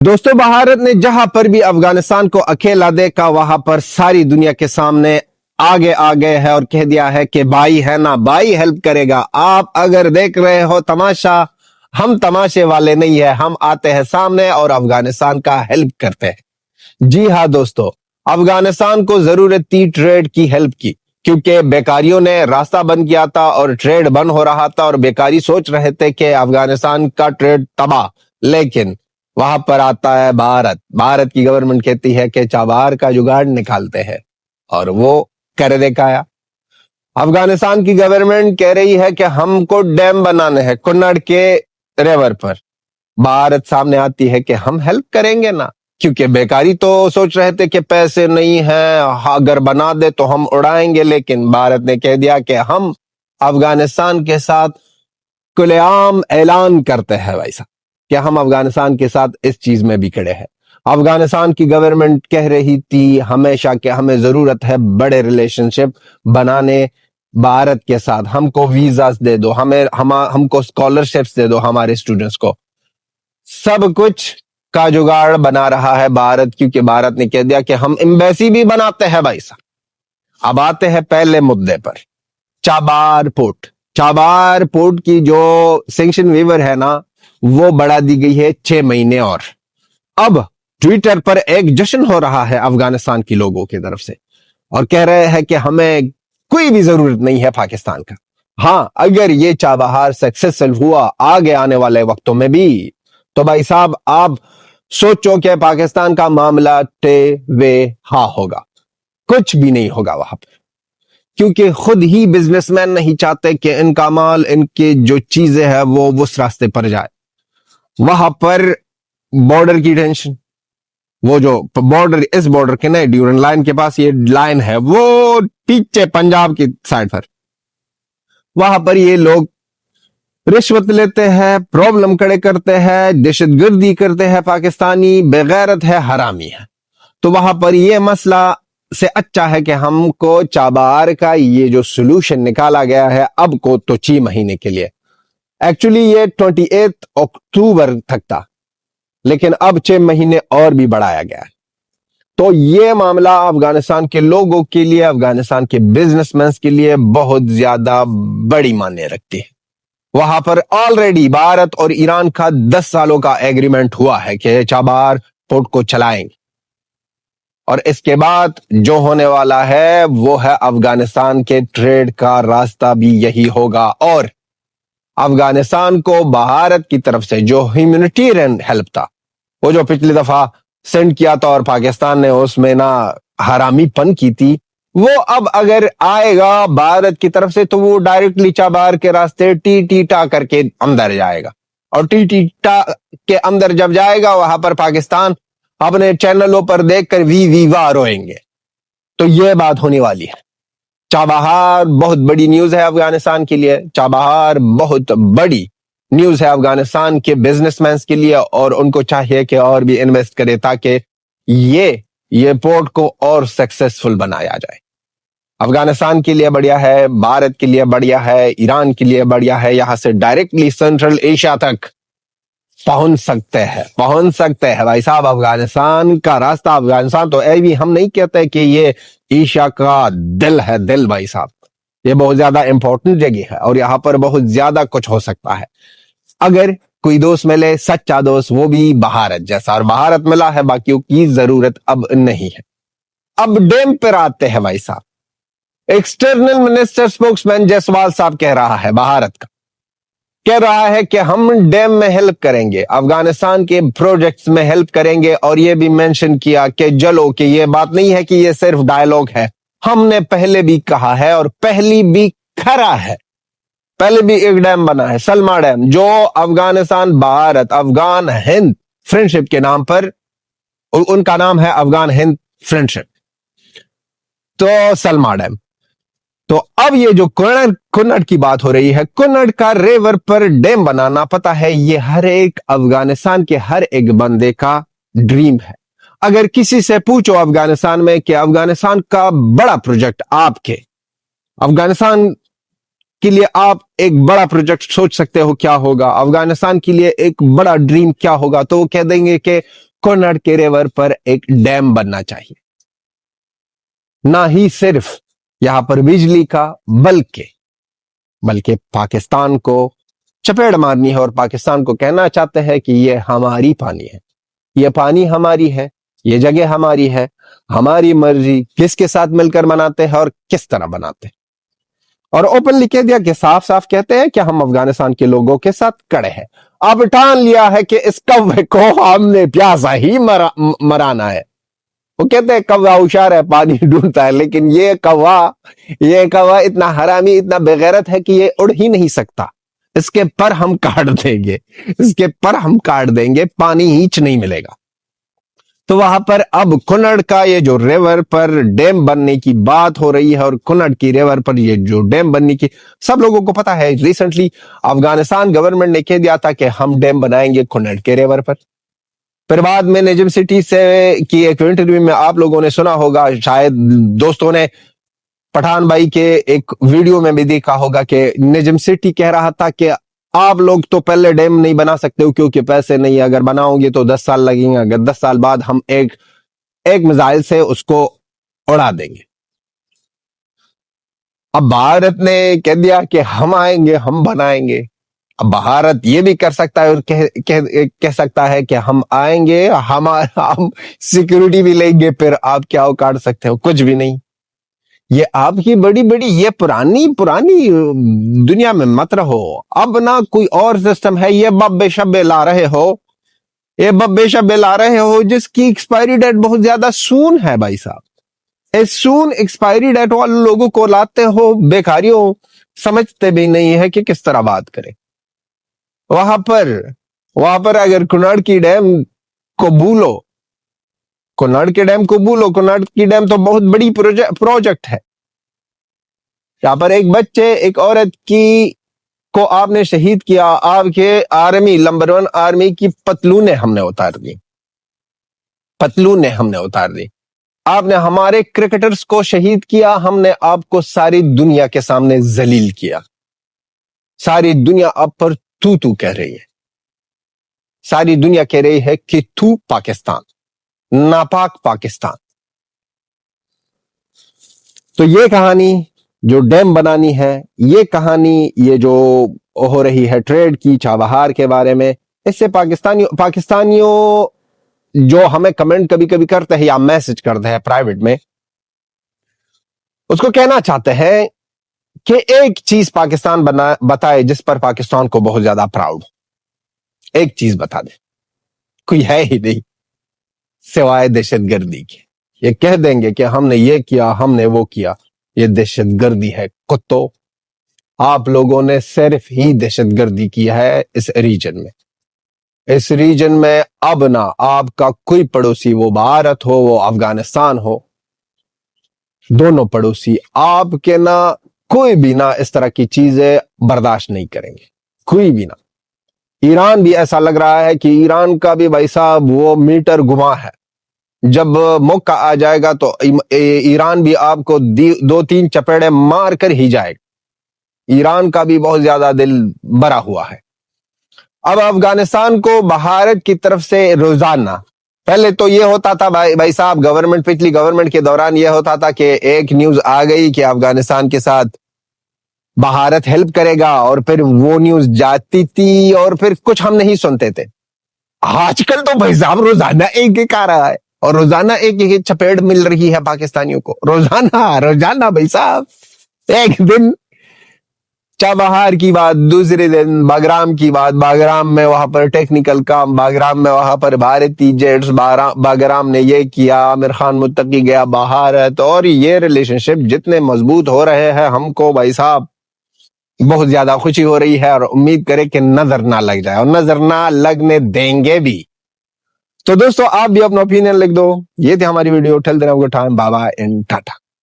दोस्तों, भारत ने जहां पर भी अफगानिस्तान को अकेला देखा वहां पर सारी दुनिया के सामने आगे आ गए है और कह दिया है कि भाई है ना, भाई हेल्प करेगा। आप अगर देख रहे हो तमाशा, हम तमाशे वाले नहीं है, हम आते हैं सामने और अफगानिस्तान का हेल्प करते हैं। जी हाँ दोस्तों, अफगानिस्तान को जरूरत थी ट्रेड की हेल्प की, क्योंकि बेकारियों ने रास्ता बंद किया था और ट्रेड बंद हो रहा था और बेकारी सोच रहे थे कि अफगानिस्तान का ट्रेड तबाह। लेकिन वहां पर आता है भारत की गवर्नमेंट कहती है कि चाबार का जुगाड़ निकालते हैं और वो कर दिखाया। अफगानिस्तान की गवर्नमेंट कह रही है कि हमको डैम बनाने हैं कुन्नड़ के रिवर पर। भारत सामने आती है कि हम हेल्प करेंगे ना, क्योंकि बेकारी तो सोच रहे थे कि पैसे नहीं है, अगर बना दे तो हम उड़ाएंगे। लेकिन भारत ने कह दिया कि हम अफगानिस्तान के साथ खुलेआम ऐलान करते हैं भाई साहब कि हम अफगानिस्तान के साथ इस चीज में भी खड़े हैं। अफगानिस्तान की गवर्नमेंट कह रही थी हमेशा कि हमें जरूरत है बड़े रिलेशनशिप बनाने भारत के साथ, हमको वीजास दे दो, हमको स्कॉलरशिप्स दे दो हमारे स्टूडेंट्स को। सब कुछ का जुगाड़ बना रहा है भारत, क्योंकि भारत ने कह दिया कि हम एम्बेसी भी बनाते हैं भाई साहब। अब आते हैं पहले मुद्दे पर, चाबार पोर्ट। चाबार पोर्ट की जो सैंक्शन वेवर है ना, वो बढ़ा दी गई है 6 महीने। और अब ट्विटर पर एक जश्न हो रहा है अफगानिस्तान के लोगों की तरफ से और कह रहे हैं कि हमें कोई भी जरूरत नहीं है पाकिस्तान का। हाँ, अगर ये चाबहार सक्सेसफुल हुआ आगे आने वाले वक्तों में भी, तो भाई साहब आप सोचो कि पाकिस्तान का मामला टे वे हा होगा, कुछ भी नहीं होगा वहां पर, क्योंकि खुद ही बिजनेसमैन नहीं चाहते कि इनका माल, इनके जो चीजें हैं वो उस रास्ते पर जाए। वहां पर बॉर्डर की टेंशन, वो जो बॉर्डर, इस बॉर्डर के नहीं, ड्यूरन लाइन के पास ये लाइन है, वो पीछे पंजाब की साइड पर, वहां पर ये लोग रिश्वत लेते हैं, प्रॉब्लम खड़े करते हैं, दहशतगर्दी करते हैं, पाकिस्तानी बेगैरत है, हरामी है। तो वहां पर ये मसला से अच्छा है कि हमको चाबार का ये जो सोल्यूशन निकाला गया है अब को तो 6 महीने के लिए, एक्चुअली ये 28 अक्टूबर तक था, लेकिन अब 6 महीने और भी बढ़ाया गया है। तो ये मामला अफगानिस्तान के लोगों के लिए, अफगानिस्तान के बिजनेसमैन के लिए बहुत ज्यादा बड़ी मायने रखती है। वहां पर ऑलरेडी भारत और ईरान का 10 सालों का एग्रीमेंट हुआ है कि चाबार पोर्ट को चलाएंगे, और इसके बाद जो होने वाला है वो है अफगानिस्तान के ट्रेड का रास्ता भी यही होगा। और अफगानिस्तान को भारत की तरफ से जो ह्यूमैनिटेरियन हेल्प था, वो जो पिछली दफा सेंड किया था और पाकिस्तान ने उसमें ना हरामीपन की थी, वो अब अगर आएगा भारत की तरफ से तो वो डायरेक्टली चाबार के रास्ते टीटा करके अंदर जाएगा। और टीटा के अंदर जब जाएगा वहां पर पाकिस्तान अपने चैनलों पर देखकर वी वाह रोएंगे। तो ये बात होने वाली है। चाबहार बहुत बड़ी न्यूज है अफगानिस्तान के लिए, चाबहार बहुत बड़ी न्यूज है अफगानिस्तान के बिजनेसमैन के लिए, और उनको चाहिए कि और भी इन्वेस्ट करे ताकि ये पोर्ट को और सक्सेसफुल बनाया जाए। अफगानिस्तान के लिए बढ़िया है, भारत के लिए बढ़िया है, ईरान के लिए बढ़िया है। यहां से डायरेक्टली सेंट्रल एशिया तक पहुंच सकते हैं भाई साहब। अफगानिस्तान का रास्ता, अफगानिस्तान तो भी हम नहीं कहते कि ये एशिया का दिल है, दिल भाई साहब, ये बहुत ज्यादा इंपॉर्टेंट जगह है और यहाँ पर बहुत ज्यादा कुछ हो सकता है अगर कोई दोस्त मिले, सच्चा दोस्त, वो भी भारत जैसा। और भारत मिला है, बाकियों की जरूरत अब नहीं है। अब डैम पर आते हैं भाई साहब। एक्सटर्नल मिनिस्टर स्पोक्समैन जायसवाल साहब कह रहा है, भारत का कह रहा है कि हम डैम में हेल्प करेंगे, अफगानिस्तान के प्रोजेक्ट्स में हेल्प करेंगे। और ये भी मेंशन किया कि जलो कि ये बात नहीं है कि ये सिर्फ डायलॉग है, हमने पहले भी कहा है और पहली भी खरा है। पहले भी एक डैम बना है, सलमा डैम, जो अफगानिस्तान भारत अफगान हिंद फ्रेंडशिप के नाम पर, उनका नाम है अफगान हिंद फ्रेंडशिप, तो सलमा डैम। तो अब ये जो कुन्नड़ की बात हो रही है, कुन्नड़ का रिवर पर डैम बनाना, पता है ये हर एक अफगानिस्तान के हर एक बंदे का ड्रीम है। अगर किसी से पूछो अफगानिस्तान में कि अफगानिस्तान का बड़ा प्रोजेक्ट आपके, अफगानिस्तान के लिए आप एक बड़ा प्रोजेक्ट सोच सकते हो क्या होगा, अफगानिस्तान के लिए एक बड़ा ड्रीम क्या होगा, तो वो कह देंगे कि कोनड़ के रिवर पर एक डैम बनना चाहिए, ना ही सिर्फ यहां पर बिजली का, बल्कि पाकिस्तान को चपेट मारनी है और पाकिस्तान को कहना चाहते हैं कि ये हमारी पानी है, ये पानी हमारी है, ये जगह हमारी है, हमारी मर्जी, किसके साथ मिलकर बनाते हैं और किस तरह बनाते हैं। और ओपनली कह दिया कि साफ साफ कहते हैं कि हम अफगानिस्तान के लोगों के साथ खड़े हैं। अब ठान लिया है कि इस कौवे को हमने प्यासा ही मराना है। वो कहते हैं कौवा होशियार है, पानी ढूंढता है, लेकिन ये कौवा इतना हरामी, इतना बेगैरत है कि ये उड़ ही नहीं सकता। इसके पर हम काट देंगे, पानी हीच नहीं मिलेगा। तो वहां पर अब कुनड़ का ये जो रिवर पर डैम बनने की बात हो रही है, और कुनड़ की रिवर पर ये जो डैम बनने की सब लोगों को पता है। रिसेंटली अफगानिस्तान गवर्नमेंट ने कह दिया था कि हम डैम बनाएंगे कुनड़ के रिवर पर। फिर बाद में निजम सिटी से की एक इंटरव्यू में आप लोगों ने सुना होगा, शायद दोस्तों ने पठान भाई के एक वीडियो में भी देखा होगा कि निजम सिटी कह रहा था कि आप लोग तो पहले डैम नहीं बना सकते हो क्योंकि पैसे नहीं, अगर बनाओगे तो 10 साल लगेंगे, अगर 10 साल बाद हम एक मिसाइल से उसको उड़ा देंगे। अब भारत ने कह दिया कि हम आएंगे, हम बनाएंगे। अब भारत ये भी कर सकता है और कह सकता है कि हम आएंगे, हम सिक्योरिटी भी लेंगे, फिर आप क्या उखाड़ सकते हो? कुछ भी नहीं। ये आपकी बड़ी ये पुरानी दुनिया में मत रहो। अब ना कोई और सिस्टम है, ये बब्बे शब्बे ला रहे हो, जिसकी एक्सपायरी डेट बहुत ज्यादा सून है भाई साहब। इस सून एक्सपायरी डेट वाले लोगों को लाते हो, बेकारियों, समझते भी नहीं है कि किस तरह बात करें। वहां पर अगर कुनड़ की डैम को भूलो, कुनड़ की डैम तो बहुत बड़ी प्रोजेक्ट है। यहां पर एक बच्चे, एक औरत को आपने शहीद किया, आपके आर्मी, नंबर 1 आर्मी की पतलूने हमने उतार दी। आपने हमारे क्रिकेटर्स को शहीद किया, हमने आपको सारी दुनिया के सामने जलील किया। सारी दुनिया आप पर तू कह रही है, सारी दुनिया कह रही है कि तू पाकिस्तान, नापाक पाकिस्तान। तो ये कहानी जो डैम बनानी है, ये कहानी ये जो हो रही है ट्रेड की, चाबहार के बारे में, इससे पाकिस्तानियों जो हमें कमेंट कभी कभी करते हैं या मैसेज करते हैं प्राइवेट में, उसको कहना चाहते हैं कि एक चीज पाकिस्तान बताए जिस पर पाकिस्तान को बहुत ज्यादा प्राउड। एक चीज बता दे, कोई है ही नहीं सिवाय दहशतगर्दी के। ये कह देंगे कि हमने ये किया, हमने वो किया। ये दहशतगर्दी है कुत्तों। आप लोगों ने सिर्फ ही दहशतगर्दी की है इस रीजन में। अब ना आपका कोई पड़ोसी, वो भारत हो, वो अफगानिस्तान हो, दोनों पड़ोसी आपके ना कोई भी ना इस तरह की चीजें बर्दाश्त नहीं करेंगे, कोई भी ना। ईरान भी ऐसा लग रहा है कि ईरान का भी भाई साहब वो मीटर घुमा है। जब मौका आ जाएगा तो ईरान भी आपको 2-3 चपेड़े मार कर ही जाएगा। ईरान का भी बहुत ज्यादा दिल भरा हुआ है। अब अफगानिस्तान को भारत की तरफ से रोजाना, पहले तो ये होता था भाई साहब, पिछली गवर्नमेंट के दौरान ये होता था कि एक न्यूज आ गई कि अफगानिस्तान के साथ भारत हेल्प करेगा, और फिर वो न्यूज जाती थी और फिर कुछ हम नहीं सुनते थे। आजकल तो भाई साहब रोजाना एक आ रहा है, और रोजाना एक चपेट मिल रही है पाकिस्तानियों को। रोजाना भाई साहब, एक दिन चाबहार की बात, दूसरे दिन बागराम की बात, बागराम में वहां पर टेक्निकल काम, बागराम में वहां पर भारतीय जेट्स, बागराम ने ये किया, आमिर खान मुत्तकी गया भारत। और ये रिलेशनशिप जितने मजबूत हो रहे हैं, हमको भाई साहब बहुत ज्यादा खुशी हो रही है, और उम्मीद करें कि नजर ना लग जाए, और नजर ना लगने देंगे भी। तो दोस्तों, आप भी अपना ओपिनियन लिख दो। ये थी हमारी video. Till then, good time, bye bye and Tata.